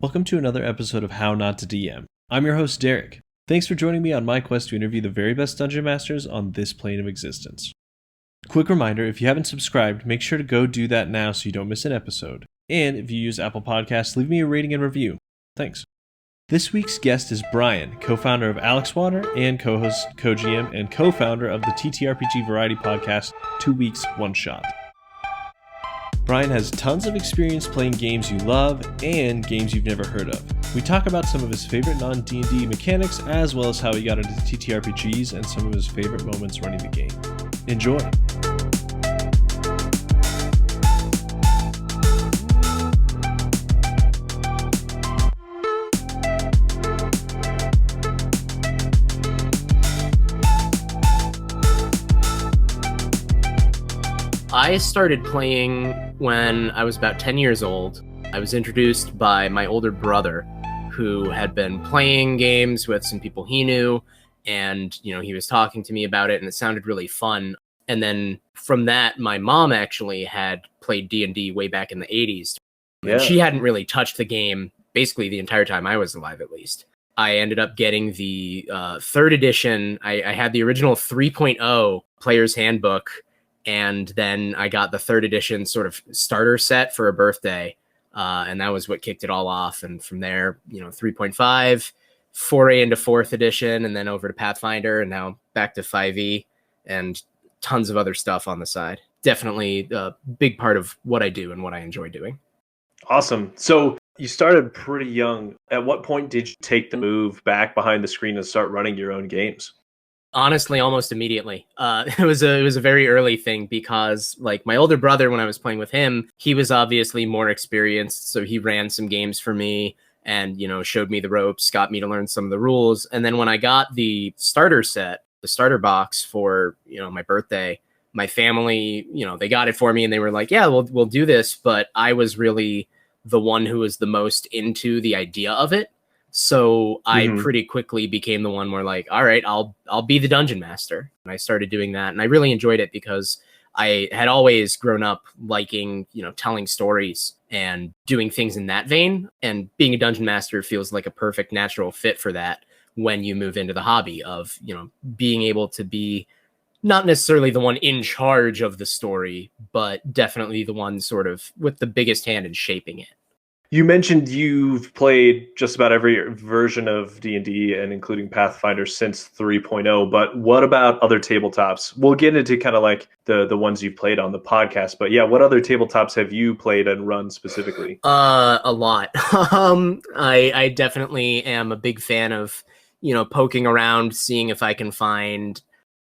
Welcome to another episode of How Not to DM. I'm your host, Derek. Thanks for joining me on my quest to interview the very best dungeon masters on this plane of existence. Quick reminder, if you haven't subscribed, make sure to go do that now so you don't miss an episode. And if you use Apple Podcasts, leave me a rating and review. Thanks. This week's guest is Brian, co-founder of Alex Water and co-host, co-GM, and co-founder of the TTRPG variety podcast, 2 Weeks, One Shot. Brian has tons of experience playing games you love and games you've never heard of. We talk about some of his favorite non-D&D mechanics, as well as how he got into TTRPGs and some of his favorite moments running the game. Enjoy! I started playing when I was about 10 years old. I was introduced by my older brother, who had been playing games with some people he knew, and he was talking to me about it, and it sounded really fun. And then from that, my mom actually had played D&D way back in the 80s. Yeah. And she hadn't really touched the game basically the entire time I was alive, at least. I ended up getting the third edition. I had the original 3.0 Player's Handbook, and then I got the third edition sort of starter set for a birthday. And that was what kicked it all off. And from there, 3.5, foray into fourth edition, and then over to Pathfinder, and now back to 5e, and tons of other stuff on the side. Definitely a big part of what I do and what I enjoy doing. Awesome. So you started pretty young. At what point did you take the move back behind the screen and start running your own games? Honestly, almost immediately. It was a very early thing because, like, my older brother, when I was playing with him, he was obviously more experienced, so he ran some games for me and, showed me the ropes, got me to learn some of the rules. And then when I got the starter set, the starter box for, my birthday, my family, they got it for me and they were like, yeah, we'll do this. But I was really the one who was the most into the idea of it. So I pretty quickly became the one where, like, all right, I'll be the dungeon master. And I started doing that. And I really enjoyed it because I had always grown up liking, telling stories and doing things in that vein. And being a dungeon master feels like a perfect natural fit for that when you move into the hobby of, being able to be not necessarily the one in charge of the story, but definitely the one sort of with the biggest hand in shaping it. You mentioned you've played just about every version of D&D and including Pathfinder since 3.0, but what about other tabletops? We'll get into kind of like the ones you've played on the podcast, but yeah, what other tabletops have you played and run specifically? A lot. I definitely am a big fan of, poking around, seeing if I can find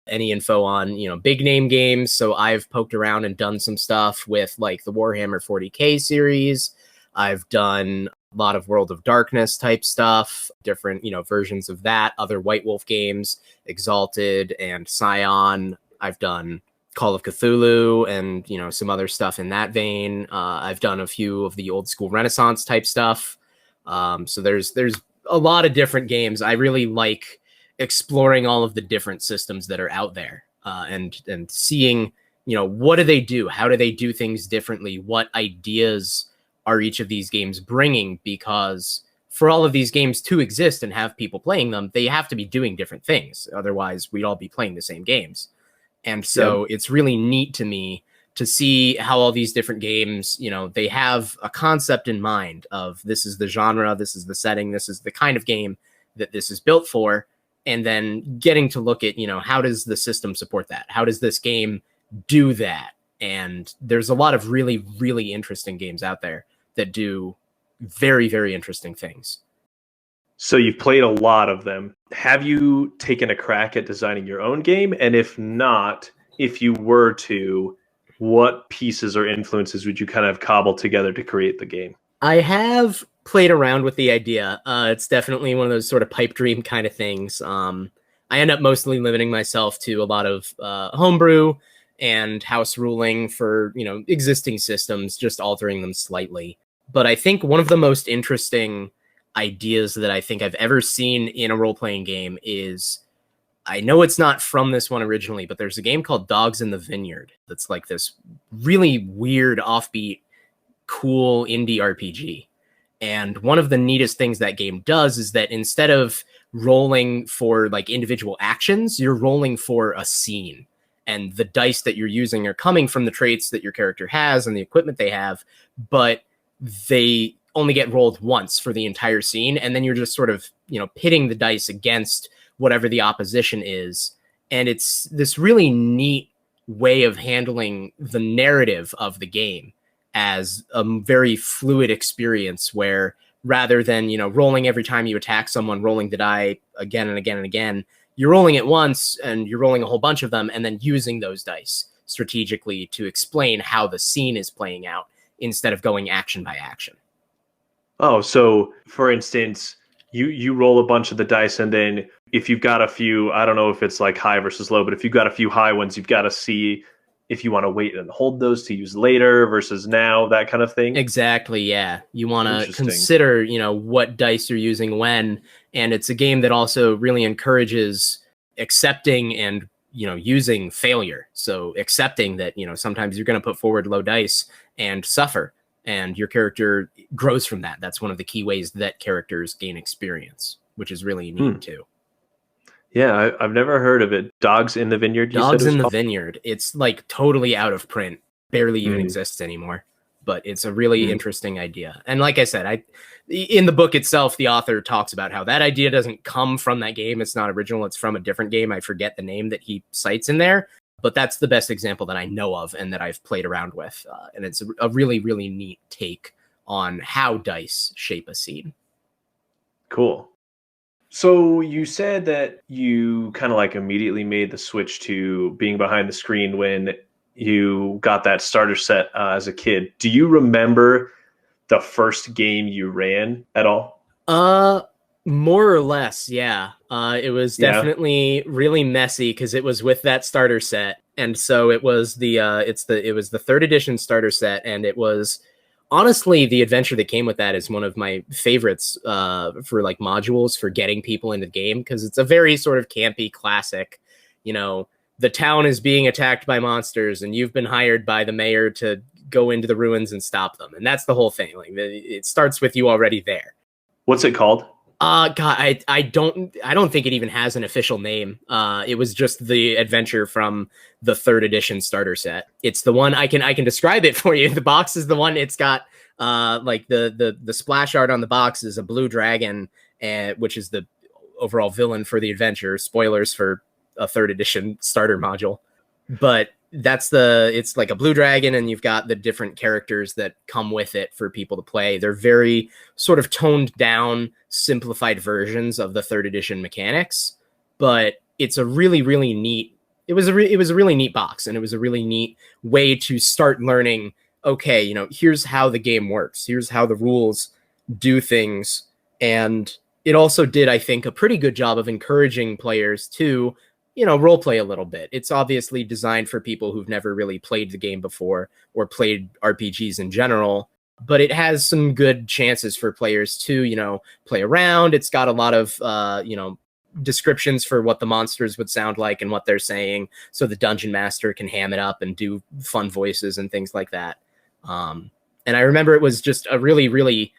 any info on, big name games. So I've poked around and done some stuff with like the Warhammer 40K series. I've done a lot of World of Darkness type stuff, different, versions of that, other White Wolf games, Exalted and Scion. I've done Call of Cthulhu and, some other stuff in that vein. I've done a few of the old school Renaissance type stuff. So there's a lot of different games. I really like exploring all of the different systems that are out there and seeing, what do they do? How do they do things differently? What ideas are each of these games bringing? Because for all of these games to exist and have people playing them, they have to be doing different things. Otherwise, we'd all be playing the same games. And so It's really neat to me to see how all these different games, they have a concept in mind of this is the genre, this is the setting, this is the kind of game that this is built for. And then getting to look at, how does the system support that? How does this game do that? And there's a lot of really, really interesting games out there that do very, very interesting things. So you've played a lot of them. Have you taken a crack at designing your own game? And if not, if you were to, what pieces or influences would you kind of cobble together to create the game? I have played around with the idea. It's definitely one of those sort of pipe dream kind of things. I end up mostly limiting myself to a lot of homebrew and house ruling for, existing systems, just altering them slightly. But I think one of the most interesting ideas that I think I've ever seen in a role-playing game is, I know it's not from this one originally, but there's a game called Dogs in the Vineyard that's like this really weird, offbeat, cool indie RPG. And one of the neatest things that game does is that instead of rolling for like individual actions, you're rolling for a scene. And the dice that you're using are coming from the traits that your character has and the equipment they have, but they only get rolled once for the entire scene. And then you're just sort of, pitting the dice against whatever the opposition is. And it's this really neat way of handling the narrative of the game as a very fluid experience where rather than, rolling every time you attack someone, rolling the die again and again and again, you're rolling it once and you're rolling a whole bunch of them and then using those dice strategically to explain how the scene is playing out instead of going action by action. Oh, so for instance, you roll a bunch of the dice, and then if you've got a few, I don't know if it's like high versus low, but if you've got a few high ones, you've got to see if you want to wait and hold those to use later versus now, that kind of thing. Exactly, yeah. You want to consider, what dice you're using when, and it's a game that also really encourages accepting and, using failure. So accepting that, sometimes you're going to put forward low dice and suffer, and your character grows from that. That's one of the key ways that characters gain experience, which is really neat too. Yeah, I've never heard of it. Dogs in the Vineyard. Dogs in the Vineyard. It's like totally out of print, barely even exists anymore. But it's a really interesting idea. And like I said, in the book itself, the author talks about how that idea doesn't come from that game. It's not original. It's from a different game. I forget the name that he cites in there. But that's the best example that I know of and that I've played around with. And it's a really, really neat take on how dice shape a scene. Cool. So you said that you kind of like immediately made the switch to being behind the screen when you got that starter set as a kid. Do you remember the first game you ran at all? More or less, yeah. It was definitely really messy because it was with that starter set, and so it was it was the 3rd edition starter set, and it was honestly the adventure that came with that is one of my favorites for like modules for getting people into the game, because it's a very sort of campy classic. The town is being attacked by monsters, and you've been hired by the mayor to go into the ruins and stop them, and that's the whole thing. Like it starts with you already there. What's it called? God, I don't think it even has an official name. It was just the adventure from the 3rd edition starter set. It's the one I can describe it for you. The box is the one. It's got like the splash art on the box is a blue dragon, which is the overall villain for the adventure. Spoilers for a 3rd edition starter module, but it's like a blue dragon, and you've got the different characters that come with it for people to play. They're very sort of toned down, simplified versions of the 3rd edition mechanics, but it's a really, really neat. It was a really neat box, and it was a really neat way to start learning. Okay, here's how the game works. Here's how the rules do things, and it also did, I think, a pretty good job of encouraging players to role play a little bit. It's obviously designed for people who've never really played the game before or played RPGs in general, but it has some good chances for players to, play around. It's got a lot of, descriptions for what the monsters would sound like and what they're saying, so the dungeon master can ham it up and do fun voices and things like that. And I remember it was just a really, really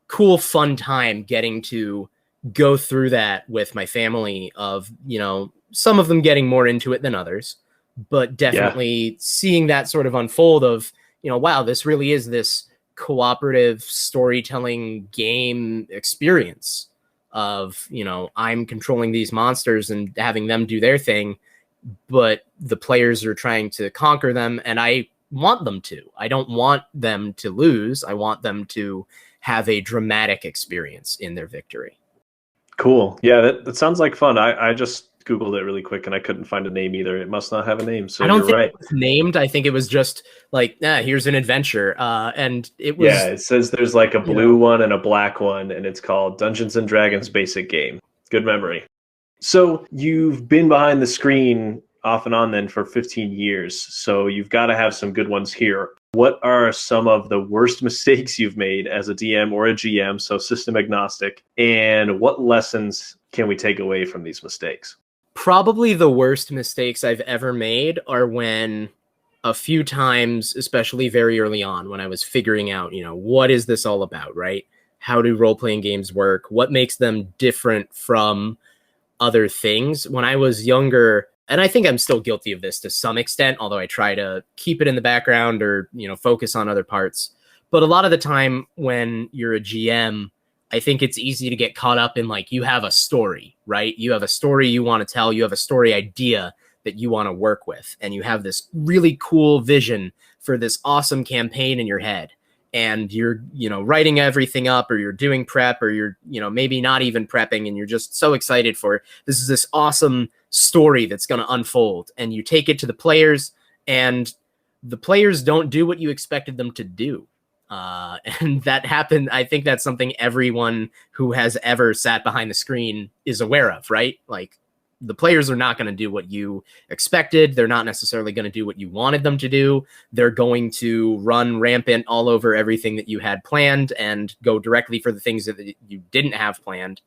cool, fun time getting to go through that with my family of, some of them getting more into it than others, but definitely seeing that sort of unfold of, wow, this really is this cooperative storytelling game experience of, I'm controlling these monsters and having them do their thing, but the players are trying to conquer them, and I want them to. I don't want them to lose. I want them to have a dramatic experience in their victory. Cool. Yeah, that sounds like fun. I just Googled it really quick and I couldn't find a name either. It must not have a name. So I don't think right. It was named. I think it was just like, here's an adventure. And it was. Yeah, it says there's like a blue one and a black one, and it's called Dungeons and Dragons Basic Game. Good memory. So you've been behind the screen off and on then for 15 years. So you've got to have some good ones here. What are some of the worst mistakes you've made as a DM or a GM, so system agnostic, and what lessons can we take away from these mistakes? Probably the worst mistakes I've ever made are when a few times, especially very early on when I was figuring out, what is this all about, right? how do role-playing games work? What makes them different from other things? When I was younger, and I think I'm still guilty of this to some extent, although I try to keep it in the background or, focus on other parts. But a lot of the time when you're a GM, I think it's easy to get caught up in like, you have a story, right? You have a story you want to tell, you have a story idea that you want to work with, and you have this really cool vision for this awesome campaign in your head. And you're, writing everything up, or you're doing prep, or you're, maybe not even prepping, and you're just so excited for this awesome story that's going to unfold. And you take it to the players, and the players don't do what you expected them to do. And that happened. I think that's something everyone who has ever sat behind the screen is aware of, right? Like, the players are not going to do what you expected. They're not necessarily going to do what you wanted them to do. They're going to run rampant all over everything that you had planned and go directly for the things that you didn't have planned.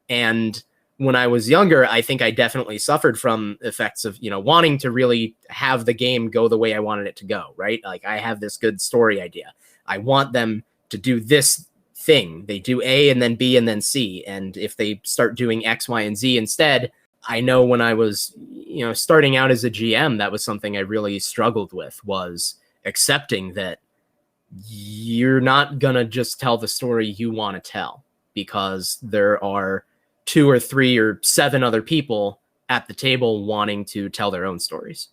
And when I was younger, I think I definitely suffered from effects of, wanting to really have the game go the way I wanted it to go, right? Like, I have this good story idea. I want them to do this thing. They do A and then B and then C. And if they start doing X, Y, and Z instead, I know when I was, starting out as a GM, that was something I really struggled with, was accepting that you're not going to just tell the story you want to tell, because there are 2 or 3 or 7 other people at the table wanting to tell their own stories.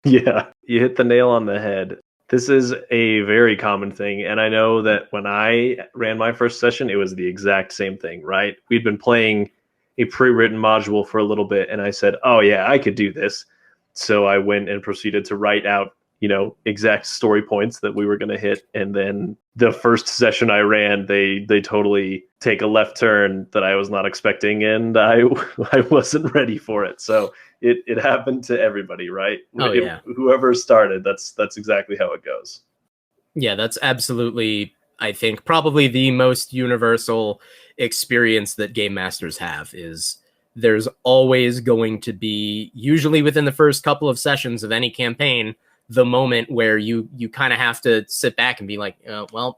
Yeah, you hit the nail on the head. This is a very common thing. And I know that when I ran my first session, it was the exact same thing, right? We'd been playing a pre-written module for a little bit, and I said, oh yeah, I could do this. So I went and proceeded to write out, exact story points that we were going to hit. And then the first session I ran, they totally take a left turn that I was not expecting, and I wasn't ready for it. So it happened to everybody, right? Oh, yeah. Whoever started, that's exactly how it goes. Yeah, that's absolutely, I think, probably the most universal experience that game masters have. Is there's always going to be, usually within the first couple of sessions of any campaign, the moment where you kind of have to sit back and be like, what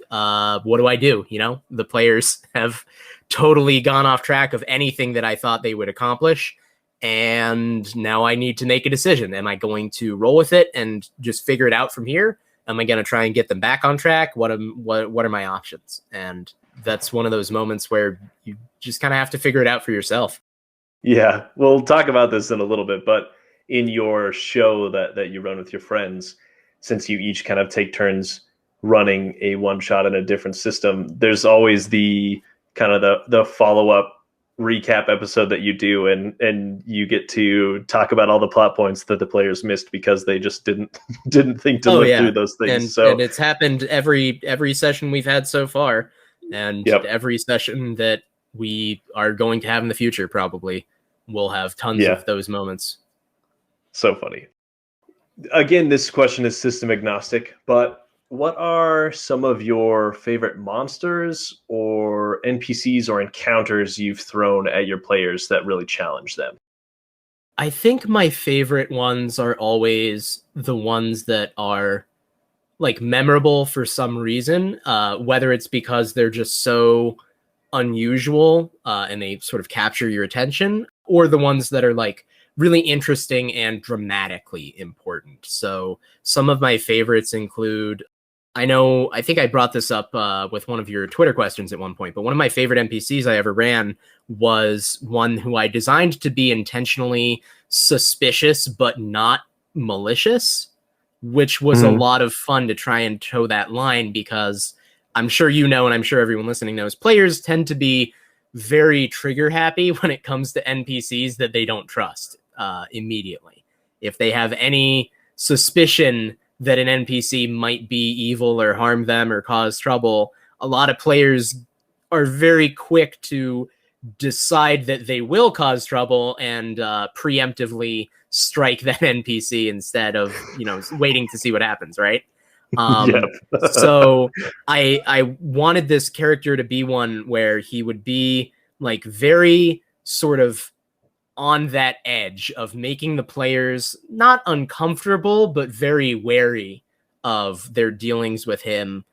do I do? The players have totally gone off track of anything that I thought they would accomplish. And now I need to make a decision. Am I going to roll with it and just figure it out from here? Am I going to try and get them back on track? What are my options? And that's one of those moments where you just kind of have to figure it out for yourself. Yeah, we'll talk about this in a little bit, but in your show that you run with your friends, since you each kind of take turns running a one shot in a different system, there's always the kind of the follow-up recap episode that you do, and you get to talk about all the plot points that the players missed because they just didn't think to look through those things. And it's happened every session we've had so far, and every session that we are going to have in the future probably will have tons of those moments. So funny. Again, this question is system agnostic, but what are some of your favorite monsters or NPCs or encounters you've thrown at your players that really challenge them? I think my favorite ones are always the ones that are like memorable for some reason, whether it's because they're just so unusual and they sort of capture your attention, or the ones that are like really interesting and dramatically important. So some of my favorites include, I think I brought this up with one of your Twitter questions at one point, but one of my favorite NPCs I ever ran was one who I designed to be intentionally suspicious but not malicious, which was a lot of fun to try and toe that line, because I'm sure and I'm sure everyone listening knows, players tend to be very trigger happy when it comes to NPCs that they don't trust immediately. If they have any suspicion that an NPC might be evil or harm them or cause trouble, a lot of players are very quick to decide that they will cause trouble and preemptively strike that NPC instead of, waiting to see what happens, right? So I wanted this character to be one where he would be like very sort of on that edge of making the players not uncomfortable, but very wary of their dealings with him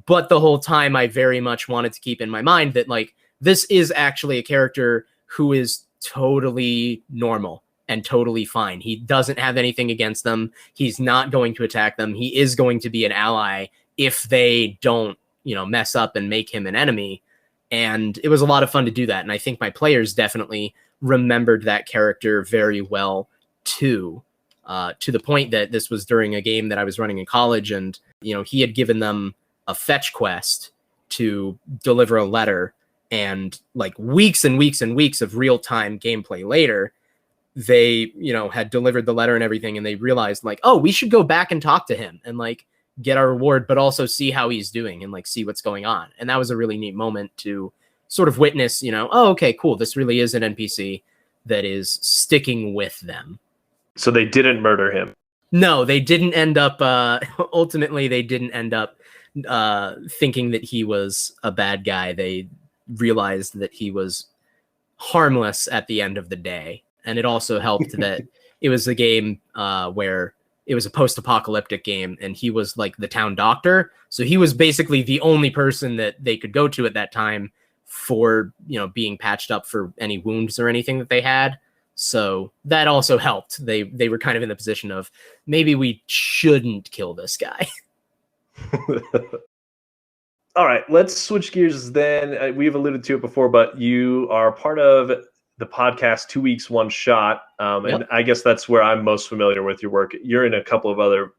But the whole time I very much wanted to keep in my mind that like this is actually a character who is totally normal and totally fine. He doesn't have anything against them. He's not going to attack them. He is going to be an ally if they don't, mess up and make him an enemy. And it was a lot of fun to do that. And I think my players definitely remembered that character very well too, to the point that this was during a game that I was running in college. And, he had given them a fetch quest to deliver a letter, and like weeks and weeks and weeks of real-time gameplay later, they, had delivered the letter and everything, and they realized like, oh, we should go back and talk to him and like get our reward, but also see how he's doing and like see what's going on. And that was a really neat moment to sort of witness, oh, okay, cool. This really is an NPC that is sticking with them. So they didn't murder him. No, they didn't end up, ultimately they didn't end up thinking that he was a bad guy. They realized that he was harmless at the end of the day. And it also helped that it was a game where it was a post-apocalyptic game, and he was like the town doctor. So he was basically the only person that they could go to at that time for, being patched up for any wounds or anything that they had. So that also helped. They were kind of in the position of maybe we shouldn't kill this guy. All right, let's switch gears then. We've alluded to it before, but you are part of the podcast 2 Weeks, One Shot. And I guess that's where I'm most familiar with your work. You're in a couple of other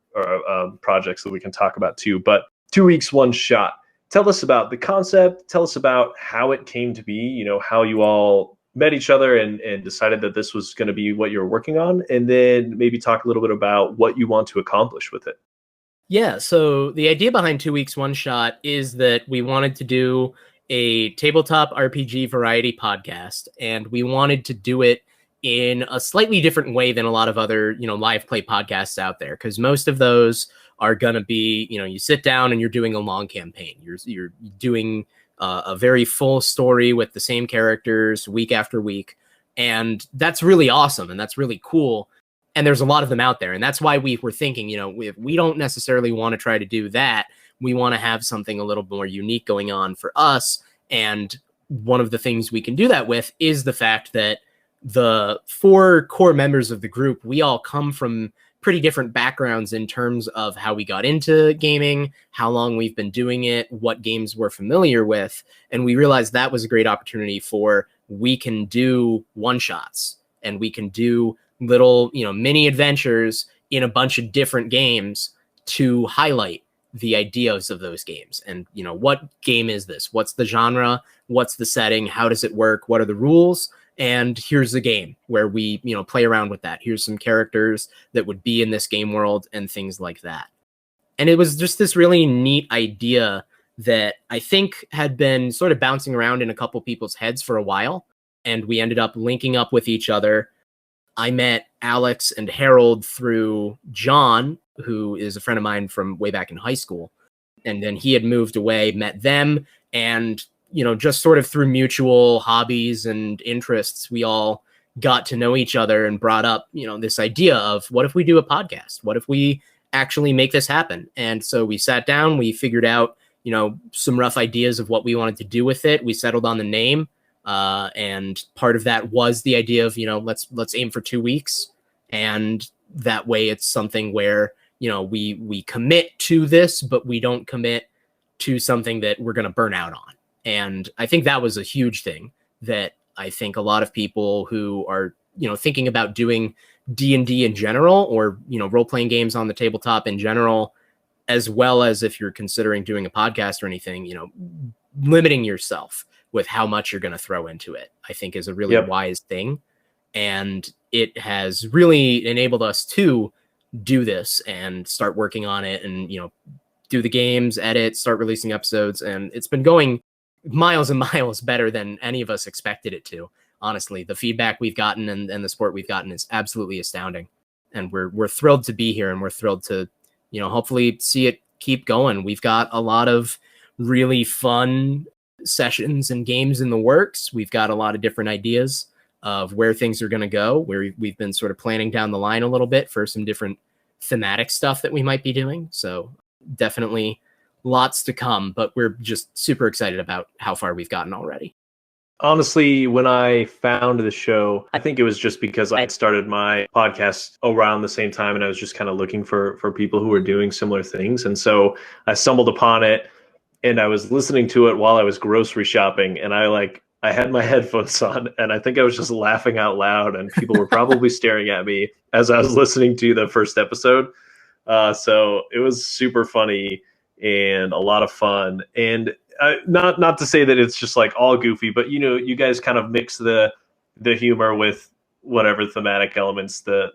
projects that we can talk about too, but 2 Weeks, One Shot. Tell us about the concept. Tell us about how it came to be, how you all met each other and decided that this was going to be what you were working on. And then maybe talk a little bit about what you want to accomplish with it. Yeah, so the idea behind 2 Weeks, One Shot is that we wanted to do a tabletop RPG variety podcast, and we wanted to do it in a slightly different way than a lot of other, live play podcasts out there, because most of those are going to be, you sit down and you're doing a long campaign. You're doing a very full story with the same characters week after week, and that's really awesome, and that's really cool. And there's a lot of them out there. And that's why we were thinking, we don't necessarily want to try to do that. We want to have something a little more unique going on for us. And one of the things we can do that with is the fact that the 4 core members of the group, we all come from pretty different backgrounds in terms of how we got into gaming, how long we've been doing it, what games we're familiar with. And we realized that was a great opportunity for, we can do one-shots and we can do little, mini adventures in a bunch of different games to highlight the ideas of those games. And, what game is this? What's the genre? What's the setting? How does it work? What are the rules? And here's the game where we, play around with that. Here's some characters that would be in this game world and things like that. And it was just this really neat idea that I think had been sort of bouncing around in a couple people's heads for a while. And we ended up linking up with each other. I met Alex and Harold through John, who is a friend of mine from way back in high school. And then he had moved away, met them, and, just sort of through mutual hobbies and interests, we all got to know each other and brought up, this idea of, what if we do a podcast? What if we actually make this happen? And so we sat down, we figured out, some rough ideas of what we wanted to do with it. We settled on the name. And part of that was the idea of, let's aim for 2 weeks. And that way it's something where, we commit to this, but we don't commit to something that we're going to burn out on. And I think that was a huge thing that I think a lot of people who are, thinking about doing D&D in general, or, role-playing games on the tabletop in general, as well as if you're considering doing a podcast or anything, limiting yourself with how much you're going to throw into it, I think is a really wise thing. And it has really enabled us to do this and start working on it and, do the games, edit, start releasing episodes. And it's been going miles and miles better than any of us expected it to. Honestly, the feedback we've gotten and the support we've gotten is absolutely astounding. And we're thrilled to be here, and we're thrilled to, hopefully see it keep going. We've got a lot of really fun sessions and games in the works. We've got a lot of different ideas of where things are going to go, where we've been sort of planning down the line a little bit for some different thematic stuff that we might be doing. So definitely lots to come, but we're just super excited about how far we've gotten already. Honestly, when I found the show, I think it was just because I had started my podcast around the same time and I was just kind of looking for people who were doing similar things. And so I stumbled upon it and I was listening to it while I was grocery shopping, and I had my headphones on and I think I was just laughing out loud, and people were probably staring at me as I was listening to the first episode. So it was super funny and a lot of fun. And not to say that it's just like all goofy, but you guys kind of mix the humor with whatever thematic elements the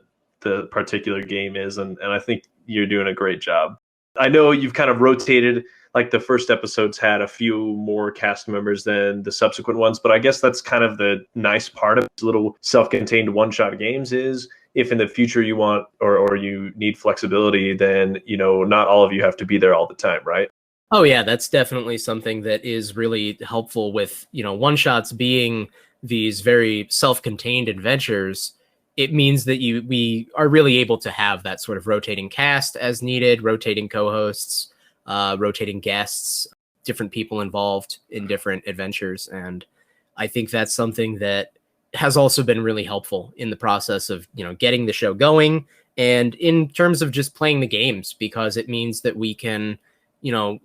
particular game is, and I think you're doing a great job. I know you've kind of rotated, like the first episodes had a few more cast members than the subsequent ones, but I guess that's kind of the nice part of these little self-contained one-shot games is if in the future you want or you need flexibility, then not all of you have to be there all the time, right? Oh yeah, that's definitely something that is really helpful with, one-shots being these very self-contained adventures. It means that we are really able to have that sort of rotating cast as needed, rotating co-hosts, rotating guests, different people involved in different adventures. And I think that's something that has also been really helpful in the process of, getting the show going and in terms of just playing the games, because it means that we can,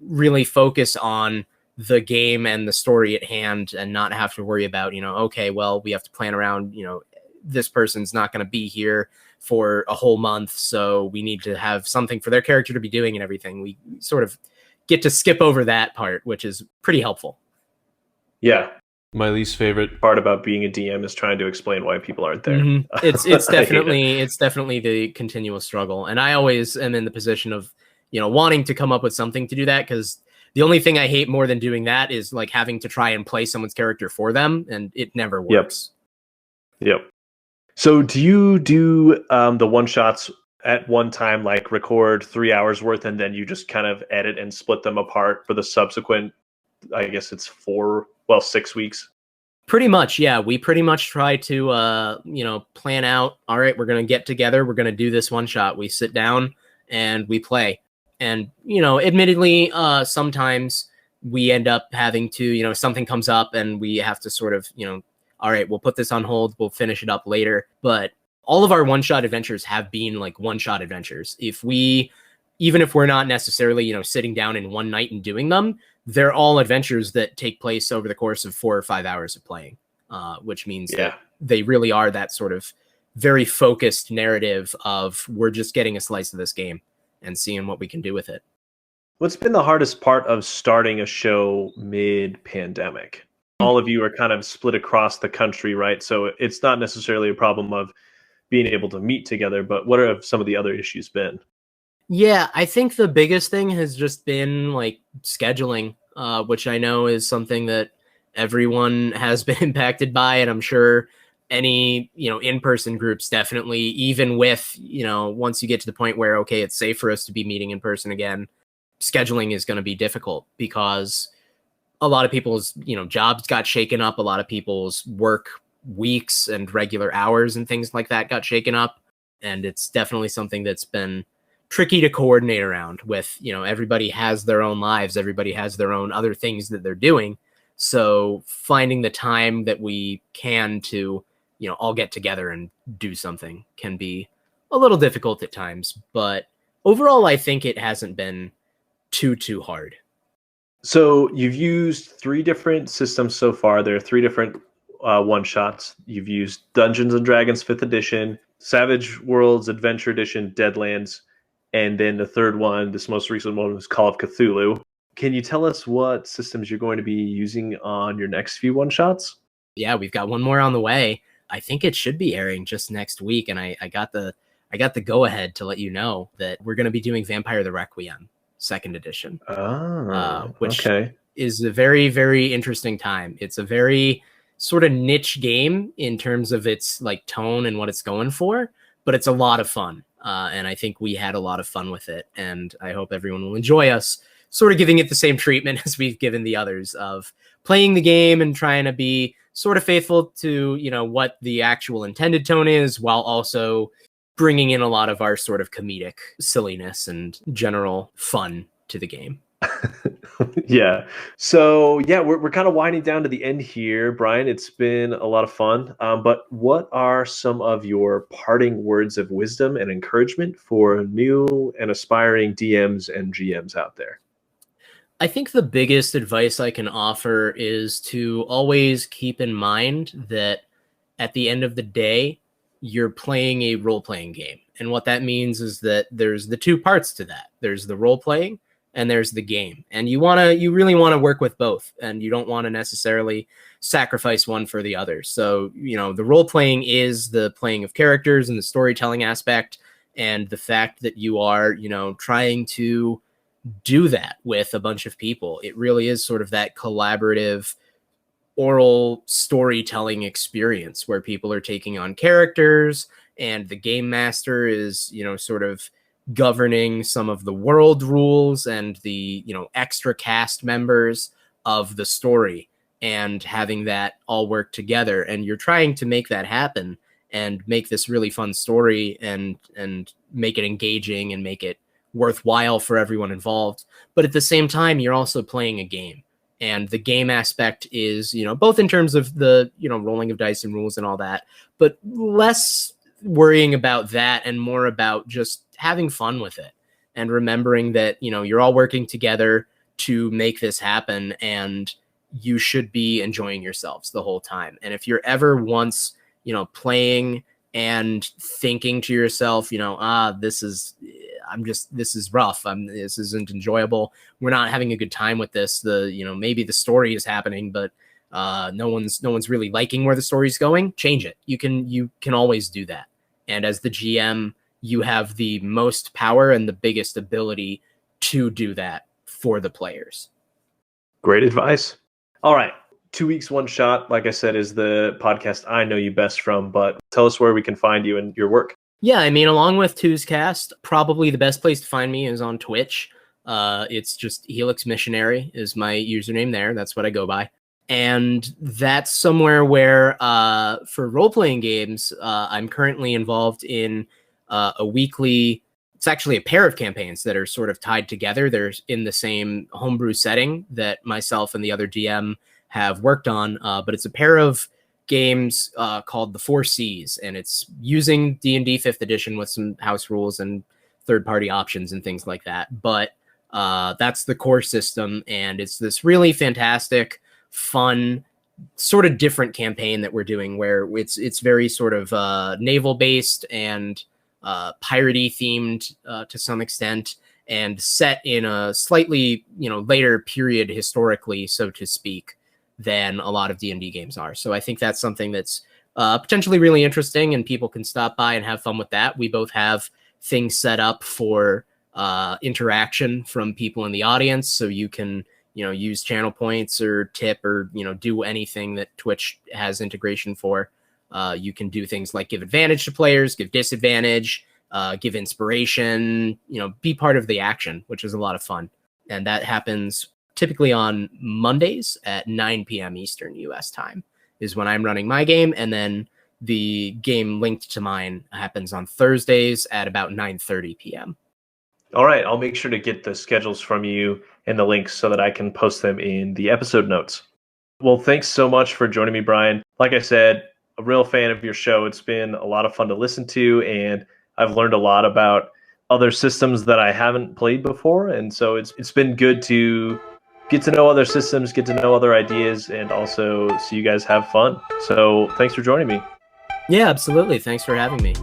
really focus on the game and the story at hand and not have to worry about, okay, well, we have to plan around, this person's not going to be here for a whole month, so we need to have something for their character to be doing and everything. We sort of get to skip over that part, which is pretty helpful. Yeah. My least favorite part about being a DM is trying to explain why people aren't there. Mm-hmm. It's definitely the continual struggle. And I always am in the position of, wanting to come up with something to do that, because the only thing I hate more than doing that is like having to try and play someone's character for them, and it never works. Yep. So do you do the one shots at one time, like record 3 hours worth, and then you just kind of edit and split them apart for the subsequent, I guess it's 6 weeks? Pretty much, yeah. We pretty much try to, plan out, all right, we're going to get together, we're going to do this one shot. We sit down and we play. And, admittedly, sometimes we end up having to, something comes up and we have to sort of, all right, we'll put this on hold, we'll finish it up later. But all of our one-shot adventures have been like one-shot adventures. Even if we're not necessarily, sitting down in one night and doing them, they're all adventures that take place over the course of 4 or 5 hours of playing, which means that they really are that sort of very focused narrative of we're just getting a slice of this game and seeing what we can do with it. What's been the hardest part of starting a show mid-pandemic? All of you are kind of split across the country, right? So it's not necessarily a problem of being able to meet together, but what have some of the other issues been? Yeah, I think the biggest thing has just been like scheduling, which I know is something that everyone has been impacted by. And I'm sure any, in-person groups definitely, even with, once you get to the point where, okay, it's safe for us to be meeting in person again, scheduling is going to be difficult because a lot of people's, jobs got shaken up. A lot of people's work weeks and regular hours and things like that got shaken up. And it's definitely something that's been tricky to coordinate around with, everybody has their own lives. Everybody has their own other things that they're doing. So finding the time that we can to, all get together and do something can be a little difficult at times. But overall, I think it hasn't been too hard. So you've used 3 different systems so far. There are 3 different one-shots. You've used Dungeons & Dragons 5th edition, Savage Worlds Adventure Edition, Deadlands, and then the third one, this most recent one, was Call of Cthulhu. Can you tell us what systems you're going to be using on your next few one-shots? Yeah, we've got one more on the way. I think it should be airing just next week, and I got the go-ahead to let you know that we're going to be doing Vampire the Requiem 2nd edition, which is a very, very interesting time. It's a very sort of niche game in terms of its like tone and what it's going for, but it's a lot of fun. And I think we had a lot of fun with it, and I hope everyone will enjoy us sort of giving it the same treatment as we've given the others of playing the game and trying to be sort of faithful to, what the actual intended tone is, while also bringing in a lot of our sort of comedic silliness and general fun to the game. Yeah. So yeah, we're kind of winding down to the end here, Brian. It's been a lot of fun. But what are some of your parting words of wisdom and encouragement for new and aspiring DMs and GMs out there? I think the biggest advice I can offer is to always keep in mind that at the end of the day, you're playing a role playing game. And what that means is that there's the two parts to that. There's the role playing and there's the game. And you really want to work with both, and you don't want to necessarily sacrifice one for the other. So, the role playing is the playing of characters and the storytelling aspect, and the fact that you are, trying to do that with a bunch of people. It really is sort of that collaborative oral storytelling experience where people are taking on characters and the game master is, sort of governing some of the world rules and the, extra cast members of the story, and having that all work together. And you're trying to make that happen and make this really fun story and make it engaging and make it worthwhile for everyone involved. But at the same time, you're also playing a game. And the game aspect is, both in terms of the, rolling of dice and rules and all that, but less worrying about that and more about just having fun with it and remembering that, you're all working together to make this happen, and you should be enjoying yourselves the whole time. And if you're ever once, playing and thinking to yourself, this is rough. This isn't enjoyable. We're not having a good time with this. Maybe the story is happening, but no one's really liking where the story's going. Change it. You can always do that. And as the GM, you have the most power and the biggest ability to do that for the players. Great advice. All right. 2 weeks, one shot, like I said, is the podcast I know you best from, but tell us where we can find you and your work. Yeah, along with Tuescast, probably the best place to find me is on Twitch. It's just Helix Missionary is my username there. That's what I go by. And that's somewhere where, for role-playing games, I'm currently involved in a weekly... It's actually a pair of campaigns that are sort of tied together. They're in the same homebrew setting that myself and the other DM have worked on, but it's a pair of games called the Four Cs, and it's using D&D 5th edition with some house rules and third-party options and things like that. But that's the core system, and it's this really fantastic, fun, sort of different campaign that we're doing, where it's very sort of naval-based and piratey themed to some extent, and set in a slightly later period historically, so to speak, than a lot of D&D games are. So I think that's something that's potentially really interesting, and people can stop by and have fun with that. We both have things set up for interaction from people in the audience, so you can use channel points or tip or do anything that Twitch has integration for. You can do things like give advantage to players, give disadvantage, give inspiration, be part of the action, which is a lot of fun. And that happens typically on Mondays at 9 p.m. Eastern US time is when I'm running my game. And then the game linked to mine happens on Thursdays at about 9:30 p.m. All right. I'll make sure to get the schedules from you and the links so that I can post them in the episode notes. Well, thanks so much for joining me, Brian. Like I said, a real fan of your show. It's been a lot of fun to listen to, and I've learned a lot about other systems that I haven't played before. And so it's been good to get to know other systems, get to know other ideas, and also see you guys have fun. So thanks for joining me. Yeah, absolutely. Thanks for having me.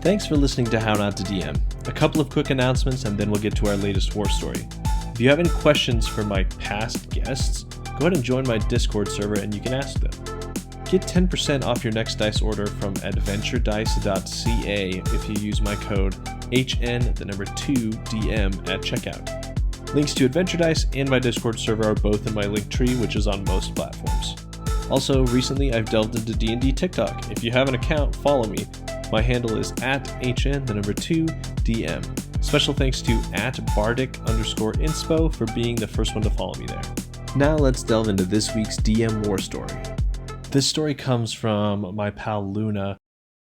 Thanks for listening to How Not to DM. A couple of quick announcements and then we'll get to our latest war story. If you have any questions for my past guests, go ahead and join my Discord server and you can ask them. Get 10% off your next dice order from adventuredice.ca if you use my code HN2DM at checkout. Links to Adventure Dice and my Discord server are both in my link tree, which is on most platforms. Also, recently I've delved into D&D TikTok. If you have an account, follow me. My handle is @HN2DM. Special thanks to @Bardic_inspo for being the first one to follow me there. Now let's delve into this week's DM war story. This story comes from my pal Luna.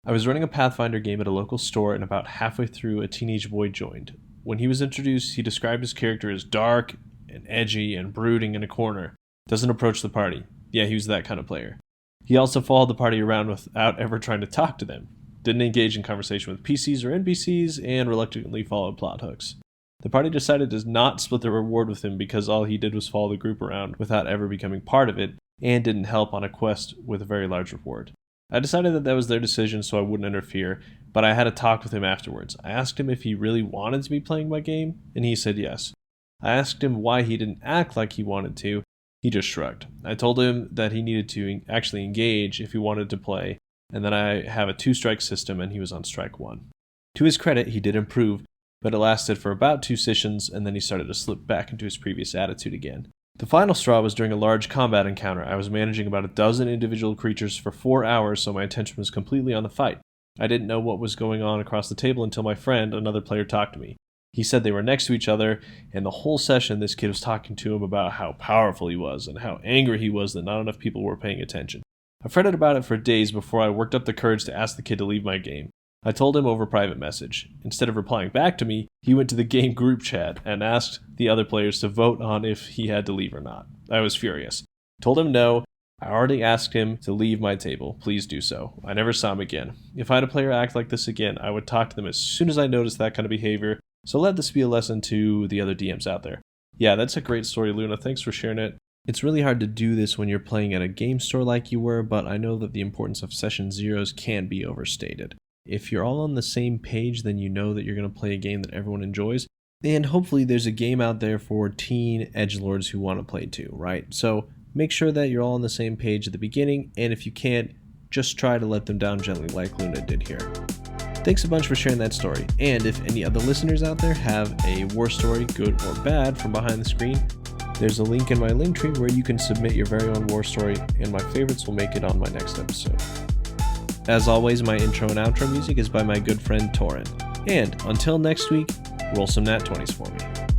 I was running a Pathfinder game at a local store, and about halfway through, a teenage boy joined. When he was introduced, he described his character as dark and edgy and brooding in a corner. Doesn't approach the party. Yeah, he was that kind of player. He also followed the party around without ever trying to talk to them. Didn't engage in conversation with PCs or NPCs, and reluctantly followed plot hooks. The party decided to not split the reward with him because all he did was follow the group around without ever becoming part of it, and didn't help on a quest with a very large reward. I decided that was their decision, so I wouldn't interfere, but I had a talk with him afterwards. I asked him if he really wanted to be playing my game, and he said yes. I asked him why he didn't act like he wanted to. He just shrugged. I told him that he needed to actually engage if he wanted to play, and that I have a 2-strike system, and he was on strike 1. To his credit, he did improve, but it lasted for about 2 sessions, and then he started to slip back into his previous attitude again. The final straw was during a large combat encounter. I was managing about a dozen individual creatures for 4 hours, so my attention was completely on the fight. I didn't know what was going on across the table until my friend, another player, talked to me. He said they were next to each other, and the whole session this kid was talking to him about how powerful he was and how angry he was that not enough people were paying attention. I fretted about it for days before I worked up the courage to ask the kid to leave my game. I told him over private message. Instead of replying back to me, he went to the game group chat and asked the other players to vote on if he had to leave or not. I was furious. Told him no. I already asked him to leave my table. Please do so. I never saw him again. If I had a player act like this again, I would talk to them as soon as I noticed that kind of behavior. So let this be a lesson to the other DMs out there. Yeah, that's a great story, Luna. Thanks for sharing it. It's really hard to do this when you're playing at a game store like you were, but I know that the importance of session zeros can be overstated. If you're all on the same page, then you know that you're going to play a game that everyone enjoys. And hopefully there's a game out there for teen edgelords who want to play too, right? So make sure that you're all on the same page at the beginning, and if you can't, just try to let them down gently like Luna did here. Thanks a bunch for sharing that story. And if any other listeners out there have a war story, good or bad, from behind the screen, there's a link in my link tree where you can submit your very own war story, and my favorites will make it on my next episode. As always, my intro and outro music is by my good friend Torin. And until next week, roll some nat 20s for me.